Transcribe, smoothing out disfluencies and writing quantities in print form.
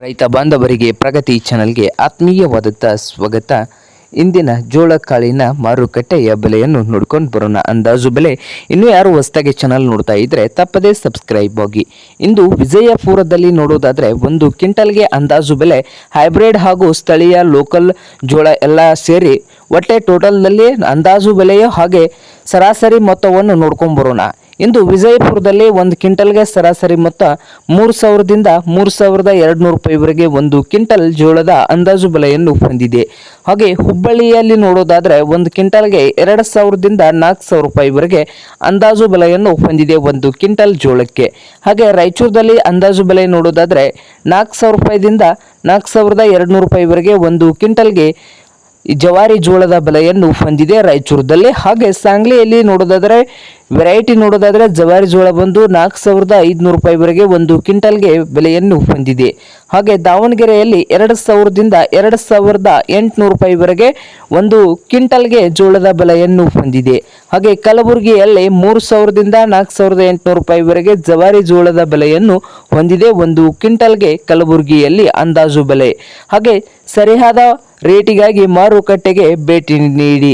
ರೈತ ಬಾಂಧವರಿಗೆ ಪ್ರಗತಿ ಚಾನಲ್ಗೆ ಆತ್ಮೀಯವಾದಂಥ ಸ್ವಾಗತ. ಇಂದಿನ ಜೋಳಕಾಳಿನ ಮಾರುಕಟ್ಟೆಯ ಬೆಲೆಯನ್ನು ನೋಡ್ಕೊಂಡು ಬರೋಣ. ಅಂದಾಜು ಬೆಲೆ ಇನ್ನೂ ಯಾರು ಹೊಸದಾಗಿ ಚಾನಲ್ ನೋಡ್ತಾ ಇದ್ರೆ ತಪ್ಪದೇ ಸಬ್ಸ್ಕ್ರೈಬ್ ಆಗಿ. ಇಂದು ವಿಜಯಪುರದಲ್ಲಿ ನೋಡೋದಾದ್ರೆ ಒಂದು ಕ್ವಿಂಟಲ್ಗೆ ಅಂದಾಜು ಬೆಲೆ ಹೈಬ್ರಿಡ್ ಹಾಗೂ ಸ್ಥಳೀಯ ಲೋಕಲ್ ಜೋಳ ಎಲ್ಲ ಸೇರಿ ಒಟ್ಟೆ ಟೋಟಲ್ನಲ್ಲಿ ಅಂದಾಜು ಬೆಲೆಯ ಹಾಗೆ ಸರಾಸರಿ ಮೊತ್ತವನ್ನು ನೋಡ್ಕೊಂಡು ಬರೋಣ. ಇಂದು ವಿಜಯಪುರದಲ್ಲಿ ಒಂದು ಕ್ವಿಂಟಲ್ಗೆ ಸರಾಸರಿ ಮೊತ್ತ 3,000ದಿಂದ 3,200 ರೂಪಾಯಿವರೆಗೆ ಒಂದು ಕ್ವಿಂಟಲ್ ಜೋಳದ ಅಂದಾಜು ಬೆಲೆಯನ್ನು ಹೊಂದಿದೆ. ಹಾಗೆ ಹುಬ್ಬಳ್ಳಿಯಲ್ಲಿ ನೋಡೋದಾದ್ರೆ ಒಂದು ಕ್ವಿಂಟಲ್ಗೆ 2,000ದಿಂದ 4,000 ರೂಪಾಯಿವರೆಗೆ ಅಂದಾಜು ಬೆಲೆಯನ್ನು ಹೊಂದಿದೆ ಒಂದು ಕ್ವಿಂಟಲ್ ಜೋಳಕ್ಕೆ. ಹಾಗೆ ರಾಯಚೂರದಲ್ಲಿ ಅಂದಾಜು ಬೆಲೆ ನೋಡೋದಾದ್ರೆ 4,000 ರೂಪಾಯಿದಿಂದ 4,200 ರೂಪಾಯಿವರೆಗೆ ಒಂದು ಕ್ವಿಂಟಲ್ಗೆ ಜವಾರಿ ಜೋಳದ ಬೆಲೆಯನ್ನು ಹೊಂದಿದೆ ರಾಯಚೂರದಲ್ಲಿ. ಹಾಗೆ ಸಾಂಗ್ಲಿಯಲ್ಲಿ ನೋಡೋದಾದ್ರೆ ವೆರೈಟಿ ನೋಡೋದಾದ್ರೆ ಜವಾರಿ ಜೋಳ ಬಂದು 4,500 ರೂಪಾಯಿವರೆಗೆ ಒಂದು ಕ್ವಿಂಟಲ್ಗೆ ಬೆಲೆಯನ್ನು ಹೊಂದಿದೆ. ಹಾಗೆ ದಾವಣಗೆರೆಯಲ್ಲಿ 2,000ದಿಂದ 2,800 ರೂಪಾಯಿವರೆಗೆ ಒಂದು ಕ್ವಿಂಟಲ್ಗೆ ಜೋಳದ ಬೆಲೆಯನ್ನು ಹೊಂದಿದೆ. ಹಾಗೆ ಕಲಬುರಗಿಯಲ್ಲಿ 3,000ದಿಂದ 4,800 ರೂಪಾಯಿವರೆಗೆ ಜವಾರಿ ಜೋಳದ ಬೆಲೆಯನ್ನು ಹೊಂದಿದೆ ಒಂದು ಕ್ವಿಂಟಲ್ಗೆ ಕಲಬುರಗಿಯಲ್ಲಿ ಅಂದಾಜು ಬೆಲೆ. ಹಾಗೆ ಸರಿಯಾದ ರೇಟಿಗಾಗಿ ಮಾರುಕಟ್ಟೆಗೆ ಭೇಟಿ ನೀಡಿ.